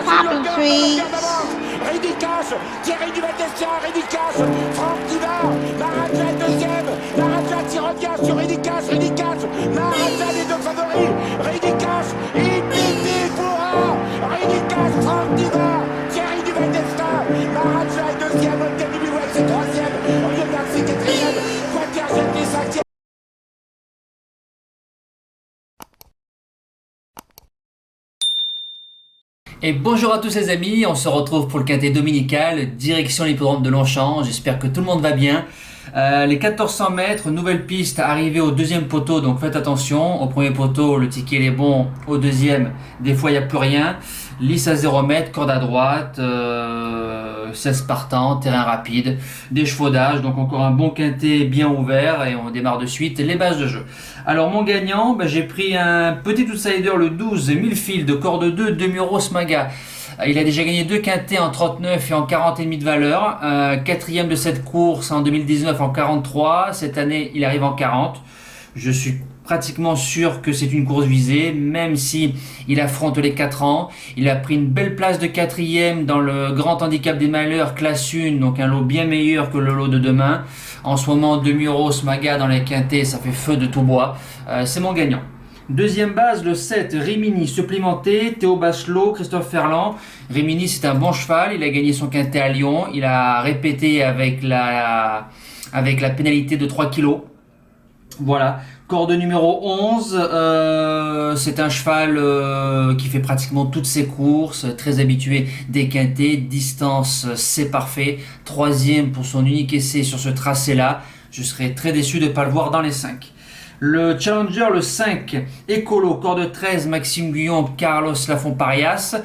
Popping trees. Ridicache, Thierry Duval-Destia, Ridicache, Franck Diva, Maraja deuxième, Maraja qui revient sur Ridicache, Maraja les deux favoris, Ridicache, Ipiti Foura, Ridicache, Franck Diva, Thierry Duval-Destia, Maraja est deuxième, Olga Bilouet c'est troisième, Olivier Garcia quatrième, Quater Jetty cinquième. Et bonjour à tous les amis, on se retrouve pour le quintet dominical, direction l'hippodrome de Longchamp, j'espère que tout le monde va bien. Les 1400 mètres, nouvelle piste, arrivée au deuxième poteau, donc faites attention. Au premier poteau, le ticket il est bon, au deuxième, des fois il n'y a plus rien. Lisse à 0 mètres, corde à droite, 16 partants, terrain rapide, des chevaudages, donc encore un bon quintet bien ouvert et on démarre de suite les bases de jeu. Alors mon gagnant, j'ai pris un petit outsider, le 12, Millfield de corde 2, demi-Rose Maga. Il a déjà gagné 2 quintets en 39 et en 40,5 de valeur. Quatrième de cette course en 2019 en 43. Cette année, il arrive en 40. Je suis pratiquement sûr que c'est une course visée, même si il affronte les 4 ans. Il a pris une belle place de quatrième dans le grand handicap des malheurs, classe 1, donc un lot bien meilleur que le lot de demain. En ce moment, demi-Rose Maga dans les quintets, ça fait feu de tout bois. C'est mon gagnant. Deuxième base, le 7, Rimini supplémenté, Théo Bachelot, Christophe Ferland. Rimini, c'est un bon cheval, il a gagné son quintet à Lyon, il a répété avec la pénalité de 3 kilos. Voilà, corde numéro 11, c'est un cheval qui fait pratiquement toutes ses courses, très habitué des quintets, distance c'est parfait, troisième pour son unique essai sur ce tracé-là, je serais très déçu de ne pas le voir dans les 5. Le challenger, le 5, Écolo, corde 13, Maxime Guyon, Carlos Lafont-Parias.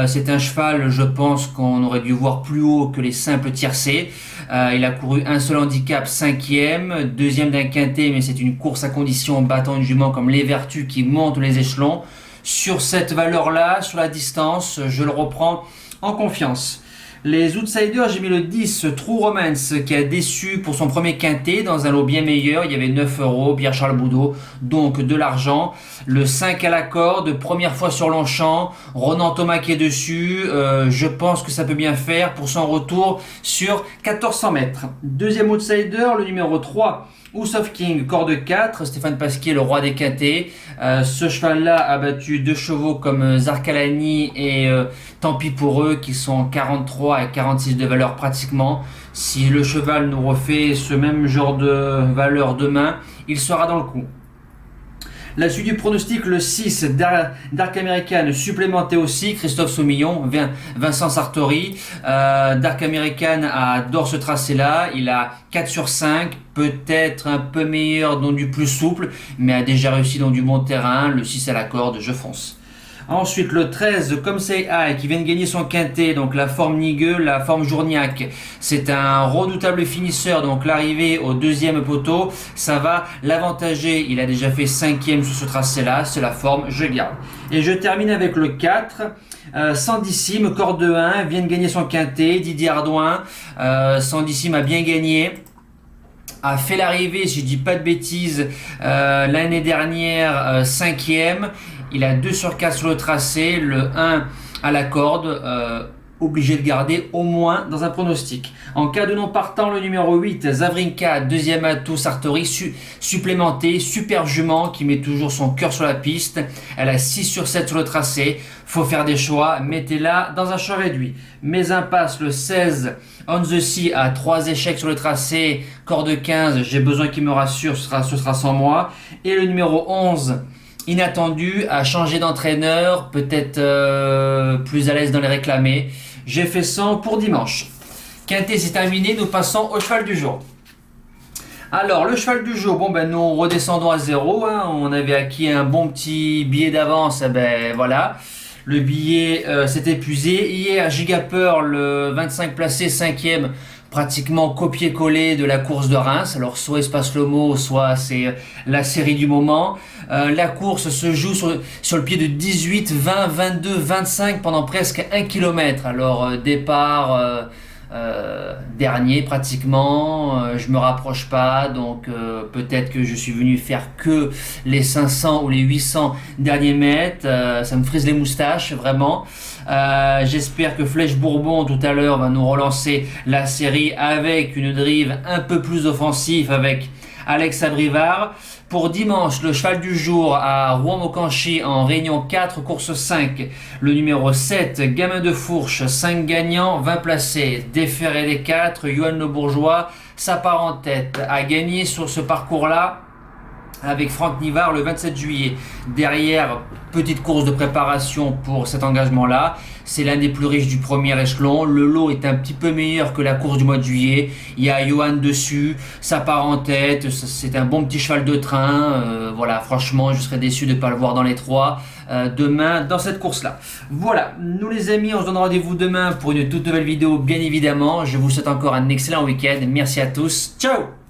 C'est un cheval, je pense qu'on aurait dû voir plus haut que les simples tiercés. Il a couru un seul handicap, 5e, deuxième d'un quintet, mais c'est une course à condition battant une jument comme les Vertus qui montent les échelons. Sur cette valeur-là, sur la distance, je le reprends en confiance. Les outsiders, j'ai mis le 10, True Romance, qui a déçu pour son premier quintet dans un lot bien meilleur. Il y avait 9 €, Pierre-Charles Boudot, donc de l'argent. Le 5 à la corde, première fois sur Longchamp, Ronan Thomas qui est dessus. Je pense que ça peut bien faire pour son retour sur 1400 mètres. Deuxième outsider, le numéro 3. House of King, corde 4, Stéphane Pasquier, le roi des quintets. Ce cheval-là a battu 2 chevaux comme Zarkalani et tant pis pour eux qui sont 43 et 46 de valeur pratiquement. Si le cheval nous refait ce même genre de valeur demain, il sera dans le coup. La suite du pronostic, le 6, Dark American, supplémenté aussi, Christophe Saumillon, Vincent Sartori. Dark American adore ce tracé-là, il a 4 sur 5, peut-être un peu meilleur dans du plus souple, mais a déjà réussi dans du bon terrain. Le 6 à la corde, je fonce. Ensuite, le 13, Comme Say I, qui vient de gagner son quintet, donc la forme Nigueux, la forme Journiac. C'est un redoutable finisseur, donc l'arrivée au deuxième poteau, ça va l'avantager. Il a déjà fait 5e sur ce tracé-là, c'est la forme, je garde. Et je termine avec le 4, Sandissime, corde 1, vient de gagner son quintet, Didier Ardouin. Sandissime a bien gagné. A fait l'arrivée, si je dis pas de bêtises, l'année dernière, 5e. Il a 2 sur 4 sur le tracé, le 1 à la corde, obligé de garder au moins dans un pronostic. En cas de non partant, le numéro 8, Zavrinka, deuxième atout, Sartori, supplémenté, super jument qui met toujours son cœur sur la piste. Elle a 6 sur 7 sur le tracé, faut faire des choix, mettez-la dans un choix réduit. Mes impasses, le 16, On the Sea a 3 échecs sur le tracé, corde 15, j'ai besoin qu'il me rassure, ce sera sans moi. Et le numéro 11, Inattendu, a changé d'entraîneur, peut-être plus à l'aise dans les réclamés. J'ai fait 100 pour dimanche. Quintet c'est terminé, nous passons au cheval du jour. Alors le cheval du jour, nous redescendons à 0, on avait acquis un bon petit billet d'avance, voilà. Le billet s'est épuisé. Hier, Gigapeur, le 25 placé, 5e, pratiquement copier-coller de la course de Reims. Alors soit Espace Lomo, soit c'est la série du moment. La course se joue sur le pied de 18, 20, 22, 25 pendant presque 1 km. Alors départ dernier pratiquement, je me rapproche pas, donc peut-être que je suis venu faire que les 500 ou les 800 derniers mètres, ça me frise les moustaches vraiment. J'espère que Flèche Bourbon tout à l'heure va nous relancer la série avec une drive un peu plus offensive avec Alex Abrivard. Pour dimanche, le cheval du jour à Rouen-Mocanchi en Réunion 4, course 5. Le numéro 7, Gamin de Fourche, 5 gagnants, 20 placés. Déféré des 4, Johan Le Bourgeois, sa part en tête, a gagné sur ce parcours-là avec Franck Nivard le 27 juillet. Derrière, petite course de préparation pour cet engagement-là. C'est l'un des plus riches du premier échelon. Le lot est un petit peu meilleur que la course du mois de juillet. Il y a Johan dessus, ça part en tête. C'est un bon petit cheval de train. Voilà, franchement, je serais déçu de ne pas le voir dans les 3 demain dans cette course-là. Voilà, nous les amis, on se donne rendez-vous demain pour une toute nouvelle vidéo, bien évidemment. Je vous souhaite encore un excellent week-end. Merci à tous. Ciao!